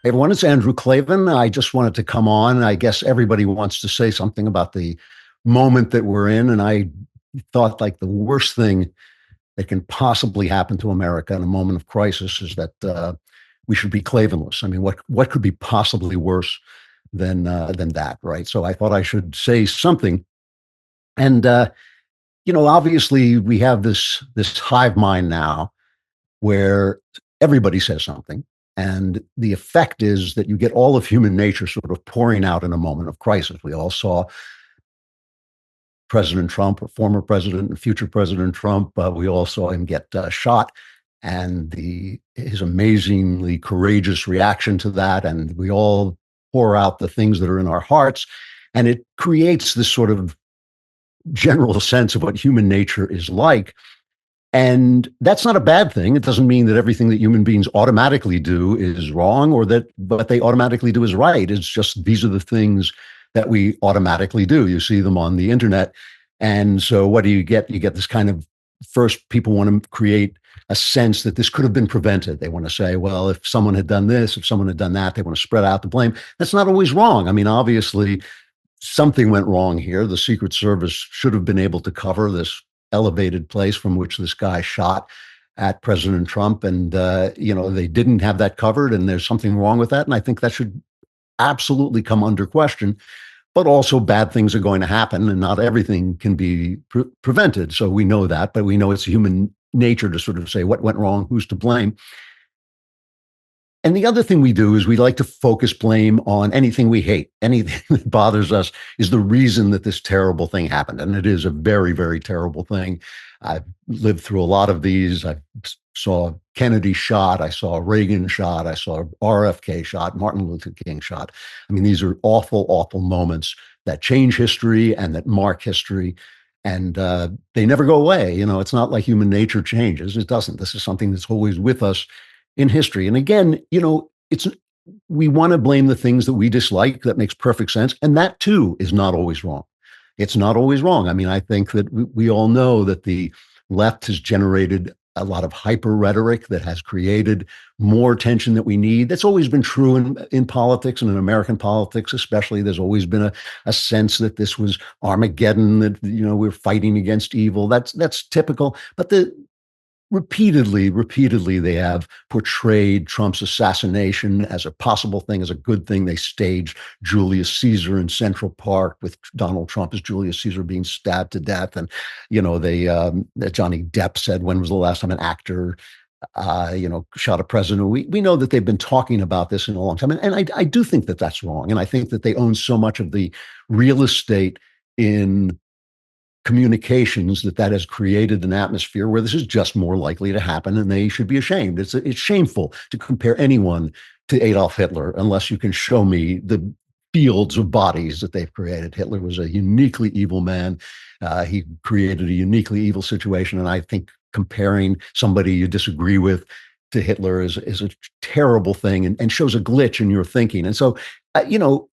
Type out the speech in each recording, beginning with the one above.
Hey everyone, it's Andrew Clavin. I just wanted to come on. I guess everybody wants to say something about the moment that we're in. And I thought like the worst thing that can possibly happen to America in a moment of crisis is that we should be Clavinless. I mean, what could be possibly worse than that, right? So I thought I should say something. And obviously we have this hive mind now where everybody says something. And the effect is that you get all of human nature sort of pouring out in a moment of crisis. We all saw President Trump, or former President and future President Trump. We all saw him get shot, and his amazingly courageous reaction to that. And we all pour out the things that are in our hearts, and it creates this sort of general sense of what human nature is like. And that's not a bad thing. It doesn't mean that everything that human beings automatically do is wrong or that what they automatically do is right. It's just these are the things that we automatically do. You see them on the internet. And so what do you get? You get this kind of first, people want to create a sense that this could have been prevented. They want to say, well, if someone had done this, if someone had done that, they want to spread out the blame. That's not always wrong. I mean, obviously, something went wrong here. The Secret Service should have been able to cover this elevated place from which this guy shot at President Trump. And, they didn't have that covered, and there's something wrong with that. And I think that should absolutely come under question. But also bad things are going to happen, and not everything can be prevented. So we know that, but we know it's human nature to sort of say what went wrong, who's to blame. And the other thing we do is we like to focus blame on anything we hate. Anything that bothers us is the reason that this terrible thing happened. And it is a very, very terrible thing. I've lived through a lot of these. I saw Kennedy shot. I saw Reagan shot. I saw RFK shot, Martin Luther King shot. I mean, these are awful, awful moments that change history and that mark history. And they never go away. It's not like human nature changes. It doesn't. This is something that's always with us in history. And again, it's we want to blame the things that we dislike. That makes perfect sense. And that too is not always wrong. It's not always wrong. I mean, I think that we all know that the left has generated a lot of hyper rhetoric that has created more tension that we need. That's always been true in politics and in American politics, especially. There's always been a sense that this was Armageddon, that, we're fighting against evil. That's typical. But repeatedly, they have portrayed Trump's assassination as a possible thing, as a good thing. They staged Julius Caesar in Central Park with Donald Trump as Julius Caesar being stabbed to death. And, Johnny Depp said, when was the last time an actor, shot a president? We know that they've been talking about this in a long time. And I do think that that's wrong. And I think that they own so much of the real estate in communications that has created an atmosphere where this is just more likely to happen, and they should be ashamed. It's shameful to compare anyone to Adolf Hitler unless you can show me the fields of bodies that they've created. Hitler was a uniquely evil man. He created a uniquely evil situation, and I think comparing somebody you disagree with to Hitler is a terrible thing and shows a glitch in your thinking. And so,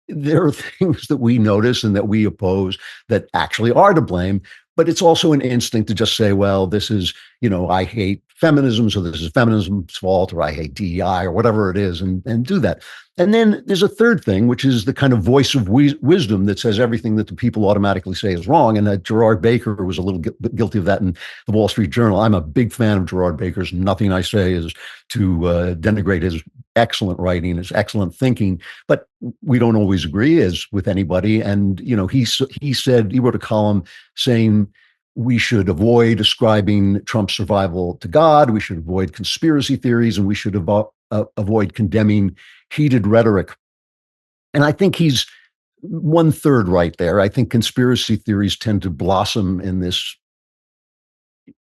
there are things that we notice and that we oppose that actually are to blame, but it's also an instinct to just say, well, this is, I hate feminism, so this is feminism's fault, or I hate DEI, or whatever it is, and do that. And then there's a third thing, which is the kind of voice of wisdom that says everything that the people automatically say is wrong. And Gerard Baker was a little guilty of that in the Wall Street Journal. I'm a big fan of Gerard Baker's. Nothing I say is to denigrate his excellent writing, his excellent thinking, but we don't always agree as with anybody. And, he said, he wrote a column saying, we should avoid ascribing Trump's survival to God. We should avoid conspiracy theories, and we should avoid condemning heated rhetoric. And I think he's 1/3 right there. I think conspiracy theories tend to blossom in this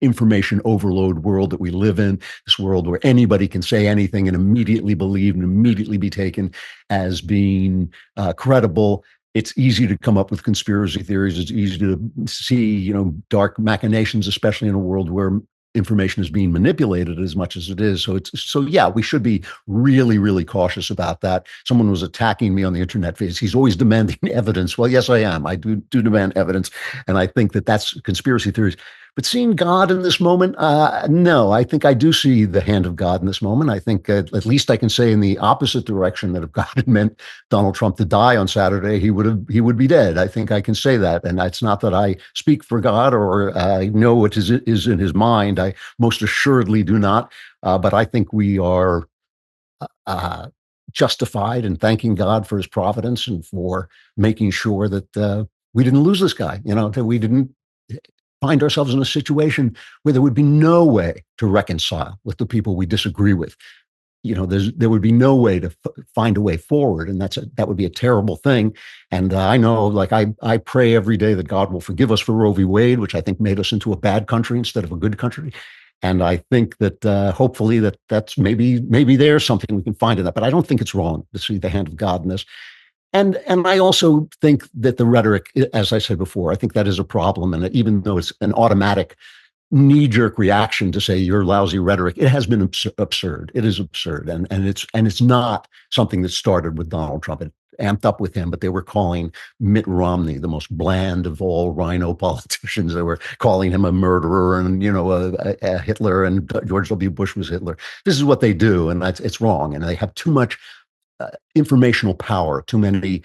information overload world that we live in, this world where anybody can say anything and immediately believe and immediately be taken as being credible. It's easy to come up with conspiracy theories. It's easy to see, dark machinations, especially in a world where information is being manipulated as much as it is. So yeah, we should be really, really cautious about that. Someone was attacking me on the internet. He's always demanding evidence. Well, yes, I am. I do demand evidence. And I think that that's conspiracy theories. But seeing God in this moment, no, I think I do see the hand of God in this moment. I think at least I can say in the opposite direction that if God had meant Donald Trump to die on Saturday, he would be dead. I think I can say that, and it's not that I speak for God or know what is in His mind. I most assuredly do not. But I think we are uh, justified in thanking God for His providence and for making sure that we didn't lose this guy. That we didn't find ourselves in a situation where there would be no way to reconcile with the people we disagree with. There would be no way to find a way forward, and that would be a terrible thing. And I know, like I pray every day that God will forgive us for Roe v. Wade, which I think made us into a bad country instead of a good country. And I think that hopefully that's maybe there's something we can find in that. But I don't think it's wrong to see the hand of God in this. And I also think that the rhetoric, as I said before, I think that is a problem. And even though it's an automatic knee-jerk reaction to say your lousy rhetoric, it has been absurd. It is absurd, and it's not something that started with Donald Trump. It amped up with him, but they were calling Mitt Romney the most bland of all rhino politicians. They were calling him a murderer and a Hitler, and George W. Bush was Hitler. This is what they do, and it's wrong. And they have too much informational power, too many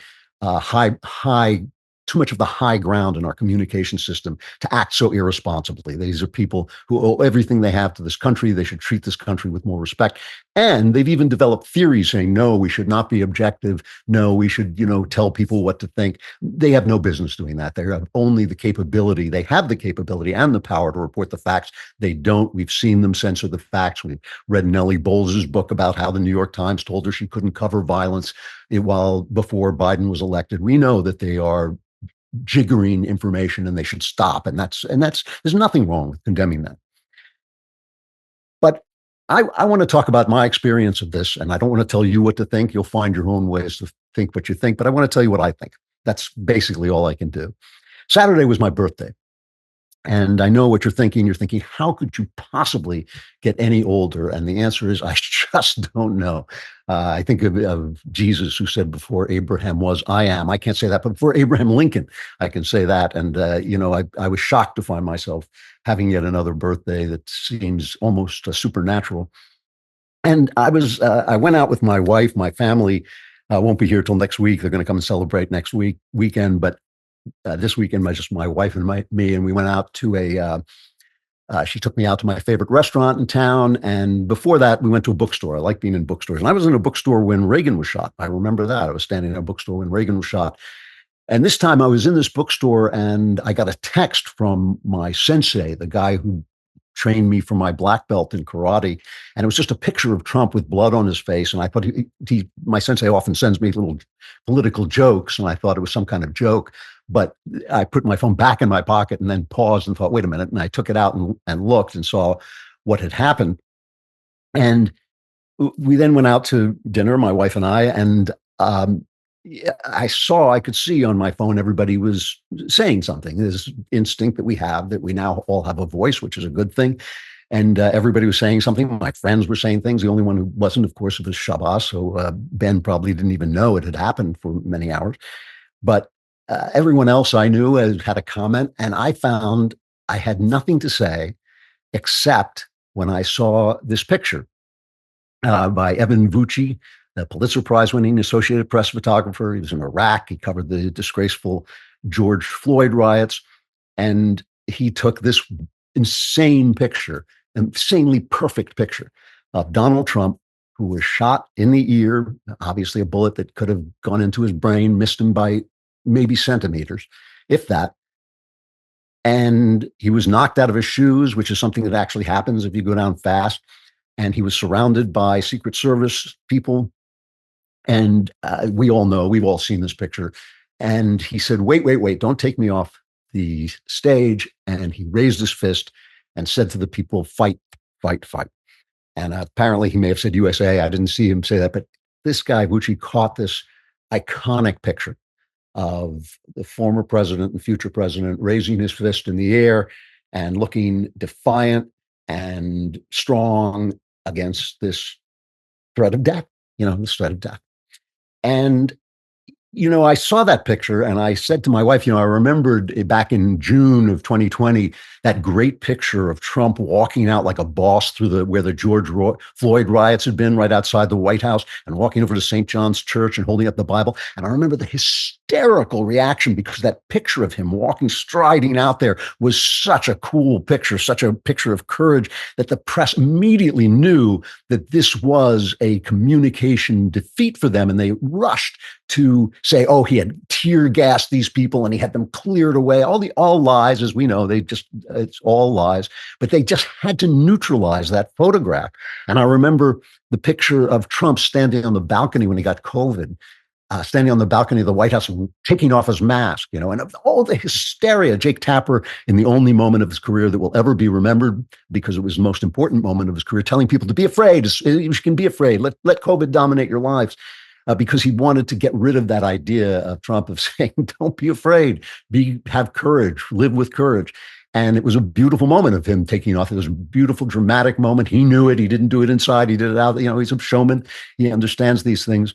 too much of the high ground in our communication system to act so irresponsibly. These are people who owe everything they have to this country. They should treat this country with more respect. And they've even developed theories saying, no, we should not be objective. No, we should, tell people what to think. They have no business doing that. They have only the capability. They have the capability and the power to report the facts. They don't. We've seen them censor the facts. We've read Nellie Bowles' book about how the New York Times told her she couldn't cover violence while before Biden was elected. We know that they are jiggering information and they should stop. And that's there's nothing wrong with condemning that. But I want to talk about my experience of this, and I don't want to tell you what to think. You'll find your own ways to think what you think, but I want to tell you what I think. That's basically all I can do. Saturday was my birthday. And I know what you're thinking. You're thinking, how could you possibly get any older? And the answer is, I just don't know. I think of Jesus, who said, before Abraham was, I am. I can't say that, but before Abraham Lincoln, I can say that. And, I was shocked to find myself having yet another birthday that seems almost supernatural. And I went out with my wife, my family. Won't be here till next week. They're going to come and celebrate next weekend. But this weekend, just my wife and me, and we went out to she took me out to my favorite restaurant in town. And before that, we went to a bookstore. I like being in bookstores. And I was in a bookstore when Reagan was shot. I remember that. I was standing in a bookstore when Reagan was shot. And this time I was in this bookstore and I got a text from my sensei, the guy who trained me for my black belt in karate. And it was just a picture of Trump with blood on his face. And I thought my sensei often sends me little political jokes. And I thought it was some kind of joke. But I put my phone back in my pocket and then paused and thought, wait a minute. And I took it out and looked and saw what had happened. And we then went out to dinner, my wife and I, and I could see on my phone, everybody was saying something. This instinct that we have, that we now all have a voice, which is a good thing. And everybody was saying something. My friends were saying things. The only one who wasn't, of course, was Shabazz. So Ben probably didn't even know it had happened for many hours. But everyone else I knew had a comment. And I found I had nothing to say except when I saw this picture by Evan Vucci, the Pulitzer Prize-winning Associated Press photographer. He was in Iraq. He covered the disgraceful George Floyd riots. And he took this insane picture, insanely perfect picture of Donald Trump, who was shot in the ear, obviously a bullet that could have gone into his brain, missed him by maybe centimeters, if that. And he was knocked out of his shoes, which is something that actually happens if you go down fast. And he was surrounded by Secret Service people. And we all know, we've all seen this picture. And he said, wait, wait, wait, don't take me off the stage. And he raised his fist and said to the people, fight, fight, fight. And apparently he may have said USA. I didn't see him say that. But this guy, Vucci, caught this iconic picture of the former president and future president raising his fist in the air and looking defiant and strong against this threat of death, this threat of death. And I saw that picture and I said to my wife, I remembered back in June of 2020, that great picture of Trump walking out like a boss through where the Floyd riots had been, right outside the White House, and walking over to St. John's Church and holding up the Bible. And I remember the hysterical reaction because that picture of him walking, striding out there was such a cool picture, such a picture of courage, that the press immediately knew that this was a communication defeat for them. And they rushed to say, oh, he had tear gassed these people and he had them cleared away. All lies, as we know, it's all lies, but they just had to neutralize that photograph. And I remember the picture of Trump standing on the balcony when he got COVID, standing on the balcony of the White House and taking off his mask, and all the hysteria. Jake Tapper, in the only moment of his career that will ever be remembered, because it was the most important moment of his career, telling people to be afraid. You can be afraid. Let COVID dominate your lives. Because he wanted to get rid of that idea of Trump of saying, don't be afraid, have courage, live with courage. And it was a beautiful moment of him taking off. It was a beautiful, dramatic moment. He knew it. He didn't do it inside. He did it out. He's a showman. He understands these things.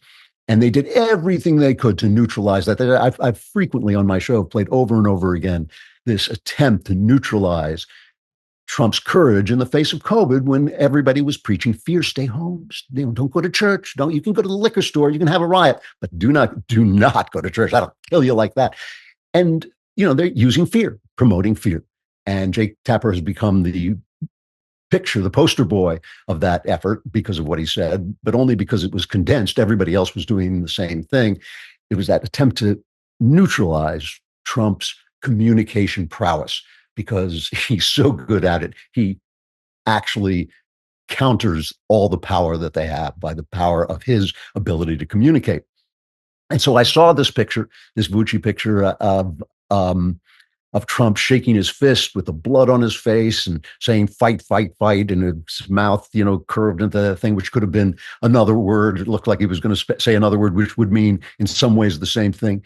And they did everything they could to neutralize that. I've frequently on my show played over and over again this attempt to neutralize Trump's courage in the face of COVID when everybody was preaching fear. Stay home. Don't go to church. You can go to the liquor store. You can have a riot, but do not go to church. That'll kill you like that. And, they're using fear, promoting fear. And Jake Tapper has become the poster boy of that effort because of what he said, but only because it was condensed. Everybody else was doing the same thing. It was that attempt to neutralize Trump's communication prowess, because he's so good at it. He actually counters all the power that they have by the power of his ability to communicate. And so I saw this picture, this Vucci picture of Trump shaking his fist with the blood on his face and saying, fight, fight, fight, and his mouth, curved into that thing, which could have been another word. It looked like he was going to say another word, which would mean in some ways the same thing.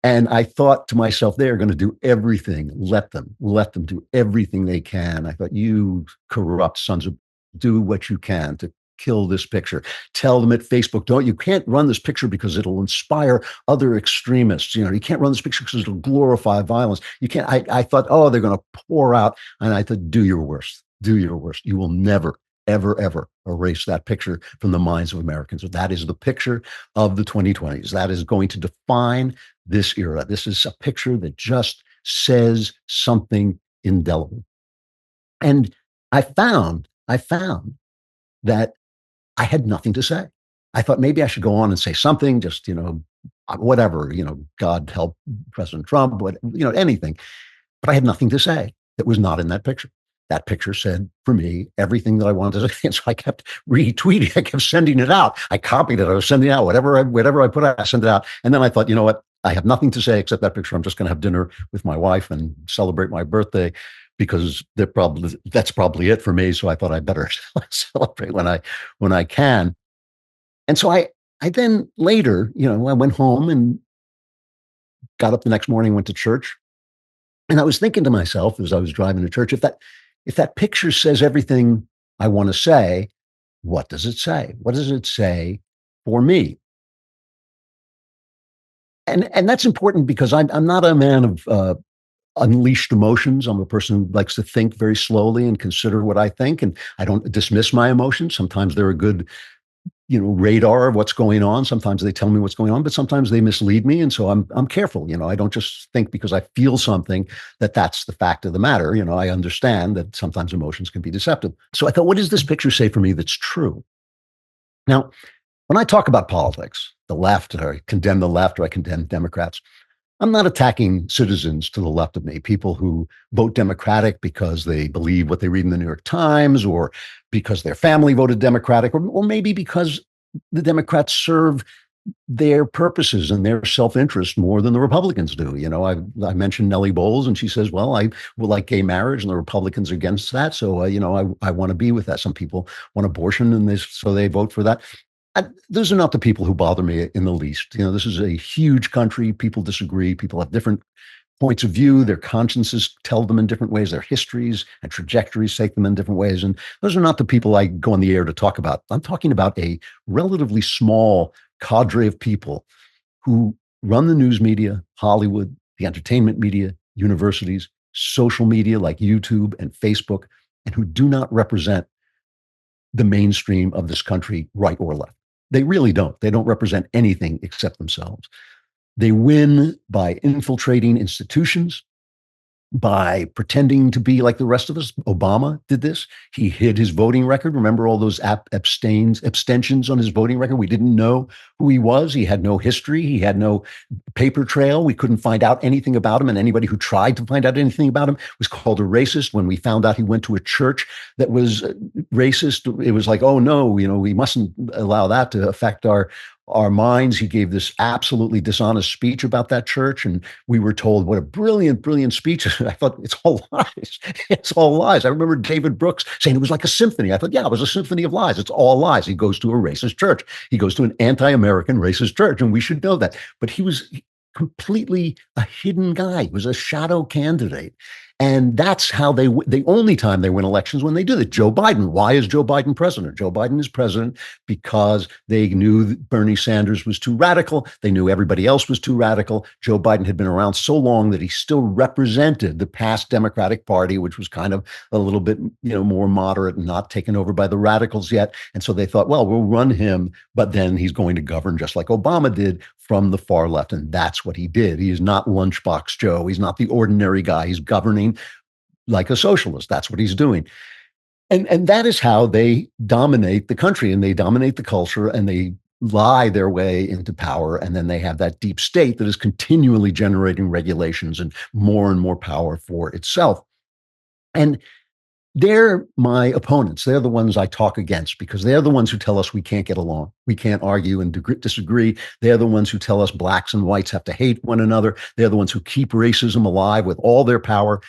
And I thought to myself, they're going to do everything. Let them do everything they can. I thought, you corrupt sons of, do what you can to kill this picture. Tell them at Facebook, you can't run this picture because it'll inspire other extremists. You can't run this picture because it'll glorify violence. You can't. I thought, oh, they're going to pour out. And I thought, do your worst. Do your worst. You will never, ever, ever erase that picture from the minds of Americans. That is the picture of the 2020s. That is going to define this era. This is a picture that just says something indelible. And I found that I had nothing to say. I thought maybe I should go on and say something, just, whatever, God help President Trump, anything. But I had nothing to say that was not in that picture. That picture said for me everything that I wanted to say. And so I kept retweeting. I kept sending it out. I copied it. I was sending it out. Whatever I put out, I sent it out. And then I thought, you know what? I have nothing to say except that picture. I'm just going to have dinner with my wife and celebrate my birthday, because that's probably it for me. So I thought I better celebrate when I can. And so I then later, I went home and got up the next morning, went to church. And I was thinking to myself as I was driving to church, if that picture says everything I want to say, what does it say? What does it say for me? And that's important because I'm not a man of unleashed emotions. I'm a person who likes to think very slowly and consider what I think, and I don't dismiss my emotions. Sometimes they're a good, radar of what's going on. Sometimes they tell me what's going on, but sometimes they mislead me, and so I'm careful. I don't just think because I feel something that's the fact of the matter. I understand that sometimes emotions can be deceptive. So I thought, what does this picture say for me that's true? Now, when I talk about politics, the left, or I condemn the left, or I condemn Democrats, I'm not attacking citizens to the left of me, people who vote Democratic because they believe what they read in the New York Times, or because their family voted Democratic, or maybe because the Democrats serve their purposes and their self-interest more than the Republicans do. I mentioned Nellie Bowles, and she says, well, I will like gay marriage, and the Republicans are against that. So, I want to be with that. Some people want abortion, and so they vote for that. Those are not the people who bother me in the least. This is a huge country. People disagree. People have different points of view. Their consciences tell them in different ways. Their histories and trajectories take them in different ways. And those are not the people I go on the air to talk about. I'm talking about a relatively small cadre of people who run the news media, Hollywood, the entertainment media, universities, social media like YouTube and Facebook, and who do not represent the mainstream of this country, right or left. They really don't. They don't represent anything except themselves. They win by infiltrating institutions, by pretending to be like the rest of us. Obama did this. He hid his voting record. Remember all those abstentions on his voting record? We didn't know who he was. He had no history. He had no paper trail. We couldn't find out anything about him. And anybody who tried to find out anything about him was called a racist. When we found out he went to a church that was racist, it was like, oh no, we mustn't allow that to affect our minds. He gave this absolutely dishonest speech about that church, and we were told what a brilliant, brilliant speech. I thought, it's all lies. It's all lies. I remember David Brooks saying it was like a symphony. I thought, yeah, it was a symphony of lies. It's all lies. He goes to a racist church. He goes to an anti-American racist church, and we should know that. But he was completely a hidden guy. He was a shadow candidate. And that's how the only time they win elections when they do that. Joe Biden. Why is Joe Biden president? Joe Biden is president because they knew that Bernie Sanders was too radical. They knew everybody else was too radical. Joe Biden had been around so long that he still represented the past Democratic Party, which was kind of a little bit, more moderate and not taken over by the radicals yet. And so they thought, well, we'll run him, but then he's going to govern just like Obama did from the far left. And that's what he did. He is not lunchbox Joe. He's not the ordinary guy. He's governing like a socialist. That's what he's doing. And that is how they dominate the country, and they dominate the culture, and they lie their way into power. And then they have that deep state that is continually generating regulations and more power for itself. And they're my opponents. They're the ones I talk against because they're the ones who tell us we can't get along. We can't argue and disagree. They're the ones who tell us blacks and whites have to hate one another. They're the ones who keep racism alive with all their power.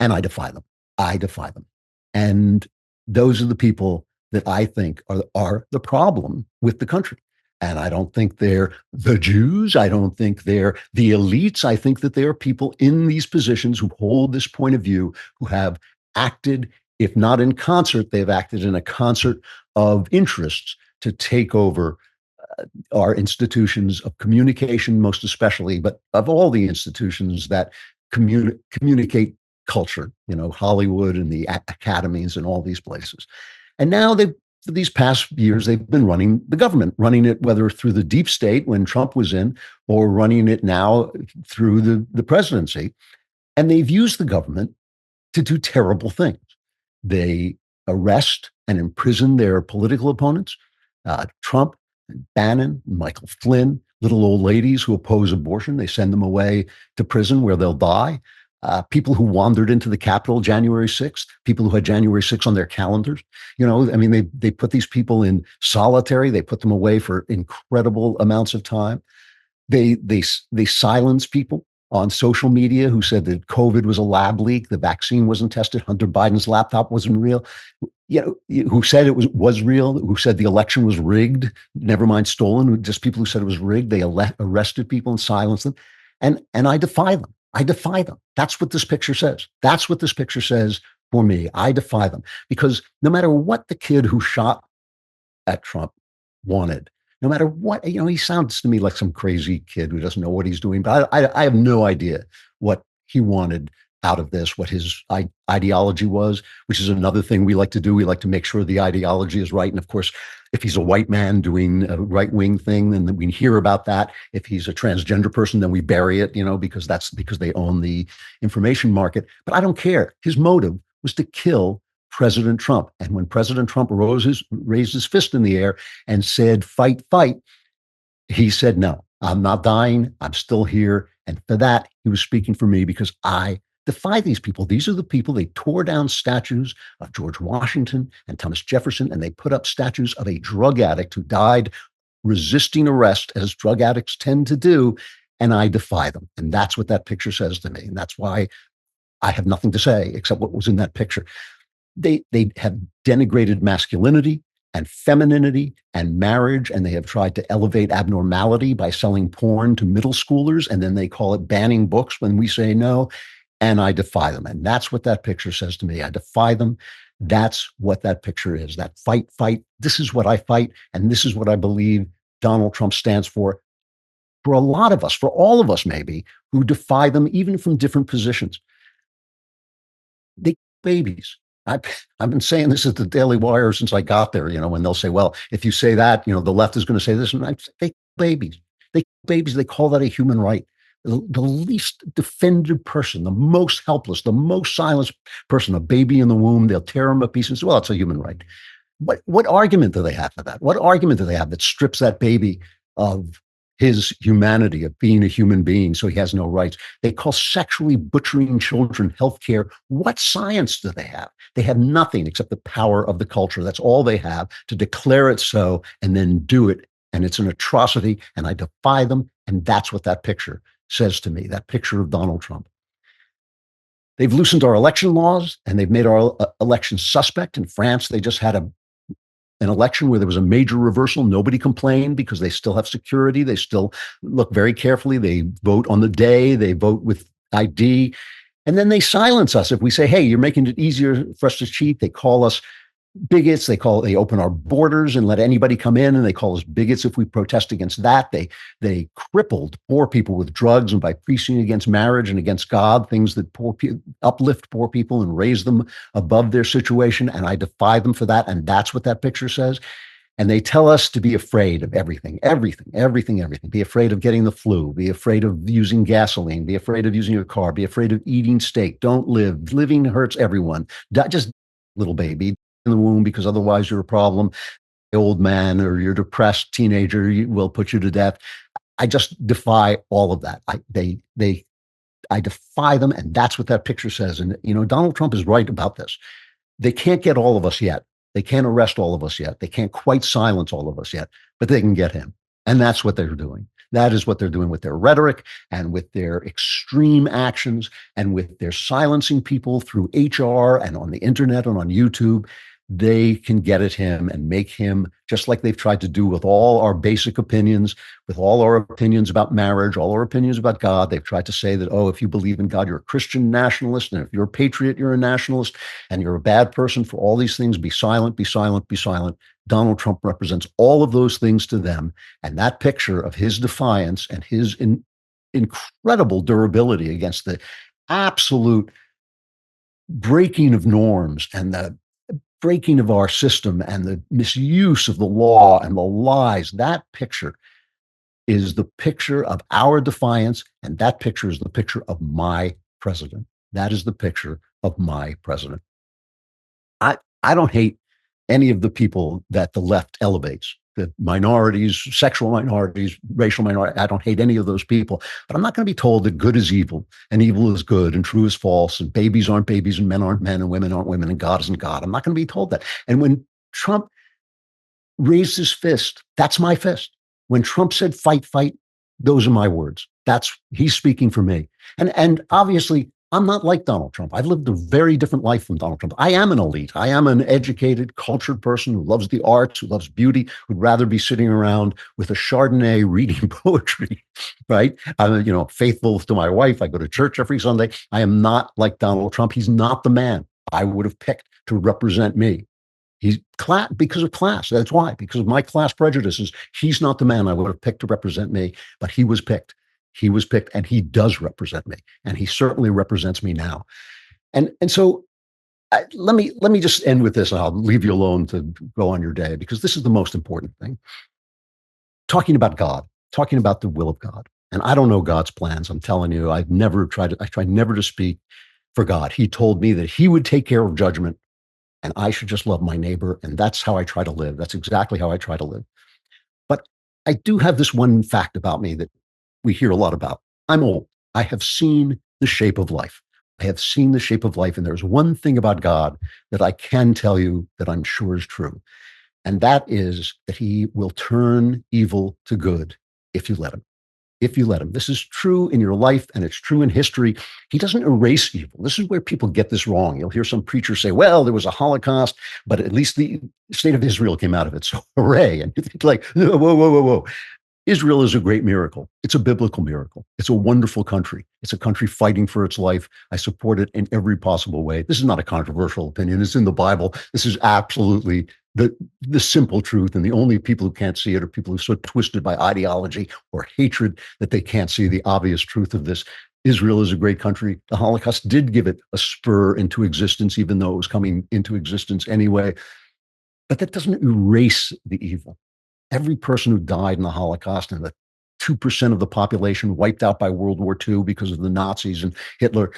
And I defy them. I defy them. And those are the people that I think are the problem with the country. And I don't think they're the Jews. I don't think they're the elites. I think that there are people in these positions who hold this point of view, who have acted, if not in concert, they've acted in a concert of interests to take over our institutions of communication, most especially, but of all the institutions that communicate culture, Hollywood and the academies and all these places. And now for these past years, they've been running the government, running it whether through the deep state when Trump was in, or running it now through the presidency. And they've used the government to do terrible things. They arrest and imprison their political opponents, Trump, Bannon, Michael Flynn, little old ladies who oppose abortion. They send them away to prison where they'll die. People who wandered into the Capitol January 6th, people who had January 6th on their calendars. They put these people in solitary. They put them away for incredible amounts of time. They silence people on social media who said that COVID was a lab leak, the vaccine wasn't tested, Hunter Biden's laptop wasn't real, who said it was real, who said the election was rigged, never mind stolen, just people who said it was rigged. They arrested people and silenced them. And I defy them. I defy them. That's what this picture says. That's what this picture says for me. I defy them because no matter what the kid who shot at Trump wanted, no matter what, he sounds to me like some crazy kid who doesn't know what he's doing, but I have no idea what he wanted out of this, what his ideology was, which is another thing we like to do. We like to make sure the ideology is right. And of course, if he's a white man doing a right-wing thing, then we hear about that. If he's a transgender person, then we bury it, because they own the information market. But I don't care. His motive was to kill President Trump. And when President Trump raised his fist in the air and said, fight, fight, he said, no, I'm not dying. I'm still here. And for that, he was speaking for me because I defy these people. These are the people, they tore down statues of George Washington and Thomas Jefferson, and they put up statues of a drug addict who died resisting arrest, as drug addicts tend to do. And I defy them. And that's what that picture says to me. And that's why I have nothing to say except what was in that picture. They have denigrated masculinity and femininity and marriage, and they have tried to elevate abnormality by selling porn to middle schoolers, and then they call it banning books when we say no, and I defy them. And that's what that picture says to me. I defy them. That's what that picture is, that fight. This is what I fight, and this is what I believe Donald Trump stands for for a lot of us, for all of us maybe, who defy them even from different positions. They babies. I've, I've been saying this at the Daily Wire since I got there, when they'll say, well, if you say that, the left is going to say this. And they babies. They babies. They call that a human right. The least defended person, the most helpless, the most silenced person, a baby in the womb, they'll tear him to pieces. Well, it's a human right. What argument do they have for that? What argument do they have that strips that baby of his humanity, of being a human being, so he has no rights? They call sexually butchering children healthcare. What science do they have? They have nothing except the power of the culture. That's all they have, to declare it so and then do it. And it's an atrocity, and I defy them. And that's what that picture says to me, that picture of Donald Trump. They've loosened our election laws, and they've made our election suspect. In France, they just had an election where there was a major reversal. Nobody complained because they still have security. They still look very carefully. They vote on the day. They vote with ID. And then they silence us if we say, hey, you're making it easier for us to cheat. They call us bigots. They open our borders and let anybody come in, and they call us bigots if we protest against that. They crippled poor people with drugs and by preaching against marriage and against God, things that uplift poor people and raise them above their situation. And I defy them for that. And that's what that picture says. And they tell us to be afraid of everything. Be afraid of getting the flu. Be afraid of using gasoline. Be afraid of using your car. Be afraid of eating steak. Don't live. Living hurts everyone. Just little baby in the womb, because otherwise you're a problem. The old man or your depressed teenager will put you to death. I just defy all of that. I defy them, and that's what that picture says. And Donald Trump is right about this. They can't get all of us yet. They can't arrest all of us yet. They can't quite silence all of us yet, but they can get him. And that's what they're doing. That is what they're doing with their rhetoric and with their extreme actions and with their silencing people through HR and on the internet and on YouTube. They can get at him and make him, just like they've tried to do with all our basic opinions, with all our opinions about marriage, all our opinions about God. They've tried to say that, oh, if you believe in God, you're a Christian nationalist. And if you're a patriot, you're a nationalist. And you're a bad person for all these things. Be silent, be silent, be silent. Donald Trump represents all of those things to them. And that picture of his defiance and his incredible durability against the absolute breaking of norms and the breaking of our system and the misuse of the law and the lies, that picture is the picture of our defiance. And that picture is the picture of my president. That is the picture of my president. I don't hate any of the people that the left elevates, the minorities, sexual minorities, racial minorities. I don't hate any of those people, but I'm not going to be told that good is evil and evil is good and true is false and babies aren't babies and men aren't men and women aren't women and God isn't God. I'm not going to be told that. And when Trump raised his fist, that's my fist. When Trump said fight, fight, those are my words. He's speaking for me. And obviously, I'm not like Donald Trump. I've lived a very different life from Donald Trump. I am an elite. I am an educated, cultured person who loves the arts, who loves beauty, who'd rather be sitting around with a Chardonnay reading poetry, right? I'm, faithful to my wife. I go to church every Sunday. I am not like Donald Trump. He's not the man I would have picked to represent me. He's because of class. That's why, because of my class prejudices. He's not the man I would have picked to represent me, but he was picked. He was picked, and he does represent me, and he certainly represents me now. And so, let me just end with this, and I'll leave you alone to go on your day, because this is the most important thing. Talking about God, talking about the will of God, and I don't know God's plans. I'm telling you, I try never to speak for God. He told me that He would take care of judgment, and I should just love my neighbor, and that's how I try to live. That's exactly how I try to live. But I do have this one fact about me that we hear a lot about. I'm old. I have seen the shape of life. I have seen the shape of life. And there's one thing about God that I can tell you that I'm sure is true. And that is that He will turn evil to good if you let Him. If you let Him. This is true in your life, and it's true in history. He doesn't erase evil. This is where people get this wrong. You'll hear some preacher say, well, there was a Holocaust, but at least the state of Israel came out of it. So hooray. And you think like, whoa, whoa, whoa, whoa. Israel is a great miracle. It's a biblical miracle. It's a wonderful country. It's a country fighting for its life. I support it in every possible way. This is not a controversial opinion. It's in the Bible. This is absolutely the simple truth, and the only people who can't see it are people who are so twisted by ideology or hatred that they can't see the obvious truth of this. Israel is a great country. The Holocaust did give it a spur into existence, even though it was coming into existence anyway. But that doesn't erase the evil. Every person who died in the Holocaust and the 2% of the population wiped out by World War II because of the Nazis and Hitler,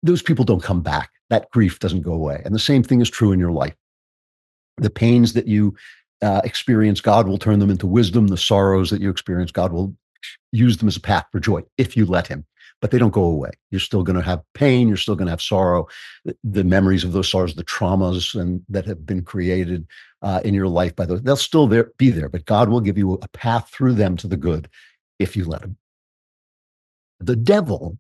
those people don't come back. That grief doesn't go away. And the same thing is true in your life. The pains that you experience, God will turn them into wisdom. The sorrows that you experience, God will use them as a path for joy if you let him. But they don't go away. You're still going to have pain. You're still going to have sorrow. The memories of those sorrows, the traumas that have been created in your life by those, they'll still be there. But God will give you a path through them to the good if you let him. The devil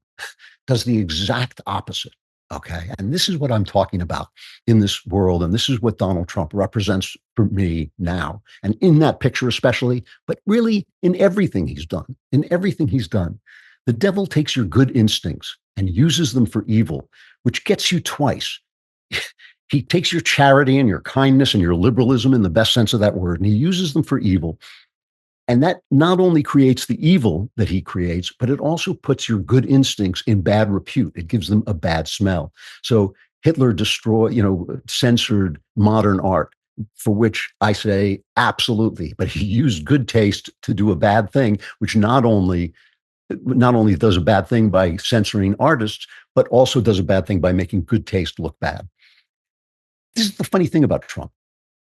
does the exact opposite. Okay. And this is what I'm talking about in this world. And this is what Donald Trump represents for me now. And in that picture, especially, but really in everything he's done, the devil takes your good instincts and uses them for evil, which gets you twice. He takes your charity and your kindness and your liberalism in the best sense of that word, and he uses them for evil. And that not only creates the evil that he creates, but it also puts your good instincts in bad repute. It gives them a bad smell. So Hitler censored modern art, for which I say absolutely, but he used good taste to do a bad thing, which not only does a bad thing by censoring artists, but also does a bad thing by making good taste look bad. This is the funny thing about Trump.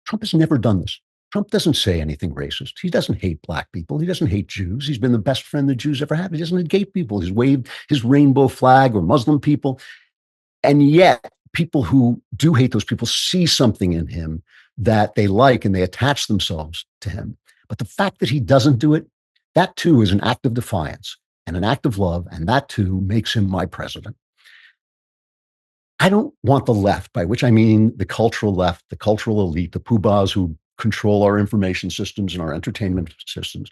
Trump has never done this. Trump doesn't say anything racist. He doesn't hate black people. He doesn't hate Jews. He's been the best friend the Jews ever had. He doesn't hate gay people. He's waved his rainbow flag or Muslim people. And yet, people who do hate those people see something in him that they like and they attach themselves to him. But the fact that he doesn't do it, that too is an act of defiance and an act of love. And that too makes him my president. I don't want the left, by which I mean the cultural left, the cultural elite, the poobahs who control our information systems and our entertainment systems.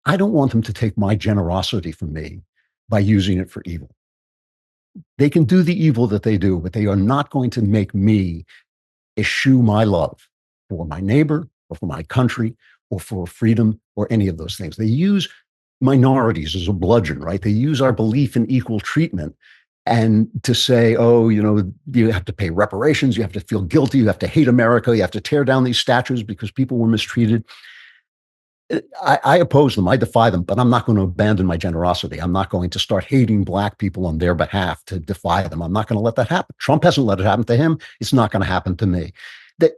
I don't want them to take my generosity from me by using it for evil. They can do the evil that they do, but they are not going to make me eschew my love for my neighbor or for my country or for freedom or any of those things. They use minorities as a bludgeon, right? They use our belief in equal treatment and to say, oh, you have to pay reparations, you have to feel guilty, you have to hate America, you have to tear down these statues because people were mistreated. I oppose them, I defy them, but I'm not going to abandon my generosity. I'm not going to start hating black people on their behalf to defy them. I'm not going to let that happen. Trump hasn't let it happen to him. It's not going to happen to me.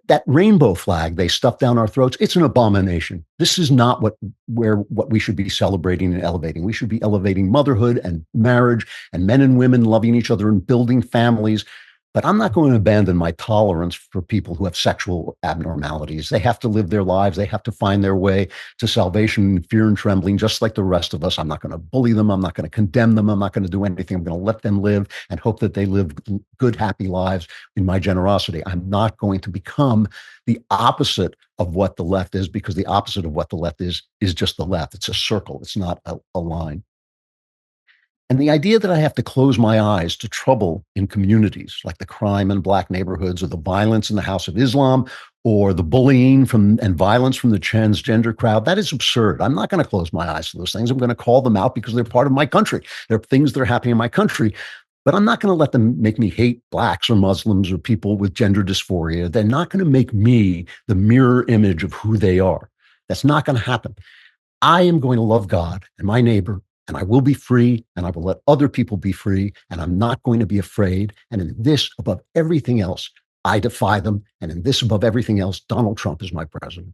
That rainbow flag they stuff down our throats, it's an abomination. This is not what we should be celebrating and elevating. We should be elevating motherhood and marriage and men and women loving each other and building families. But I'm not going to abandon my tolerance for people who have sexual abnormalities. They have to live their lives. They have to find their way to salvation in fear and trembling, just like the rest of us. I'm not going to bully them. I'm not going to condemn them. I'm not going to do anything. I'm going to let them live and hope that they live good, happy lives in my generosity. I'm not going to become the opposite of what the left is, because the opposite of what the left is just the left. It's a circle. It's not a line. And the idea that I have to close my eyes to trouble in communities like the crime in black neighborhoods or the violence in the House of Islam or the bullying and violence from the transgender crowd, that is absurd. I'm not going to close my eyes to those things. I'm going to call them out because they're part of my country. They're things that are happening in my country. But I'm not going to let them make me hate blacks or Muslims or people with gender dysphoria. They're not going to make me the mirror image of who they are. That's not going to happen. I am going to love God and my neighbor, and I will be free, and I will let other people be free, and I'm not going to be afraid. And in this, above everything else, I defy them. And in this, above everything else, Donald Trump is my president.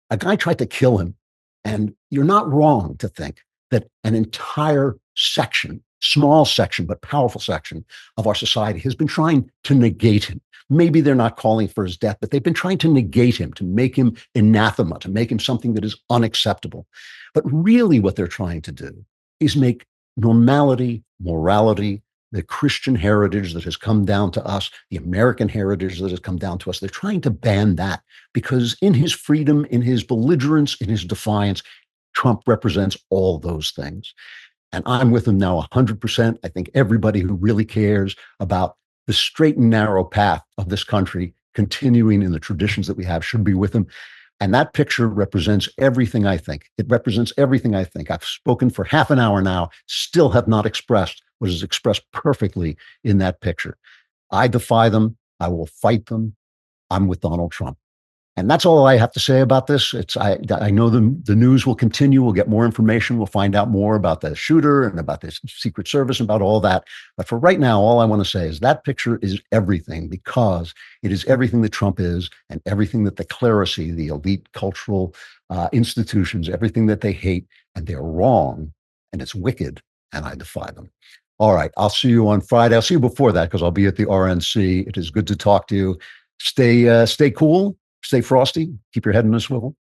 A guy tried to kill him, and you're not wrong to think that an entire section, small section, but powerful section of our society has been trying to negate him. Maybe they're not calling for his death, but they've been trying to negate him, to make him anathema, to make him something that is unacceptable. But really what they're trying to do is make normality, morality, the Christian heritage that has come down to us, the American heritage that has come down to us, they're trying to ban that because in his freedom, in his belligerence, in his defiance, Trump represents all those things. And I'm with him now 100%. I think everybody who really cares about the straight and narrow path of this country continuing in the traditions that we have should be with him. And that picture represents everything I think. It represents everything I think. I've spoken for half an hour now, still have not expressed what is expressed perfectly in that picture. I defy them. I will fight them. I'm with Donald Trump. And that's all I have to say about this. I know the news will continue. We'll get more information. We'll find out more about the shooter and about the Secret Service and about all that. But for right now, all I want to say is that picture is everything, because it is everything that Trump is and everything that the clerisy, the elite cultural institutions, everything that they hate, and they're wrong and it's wicked, and I defy them. All right. I'll see you on Friday. I'll see you before that because I'll be at the RNC. It is good to talk to you. Stay cool. Stay frosty, keep your head in a swivel,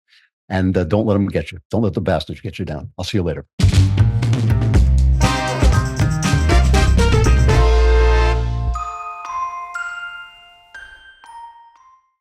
and don't let them get you. Don't let the bastards get you down. I'll see you later.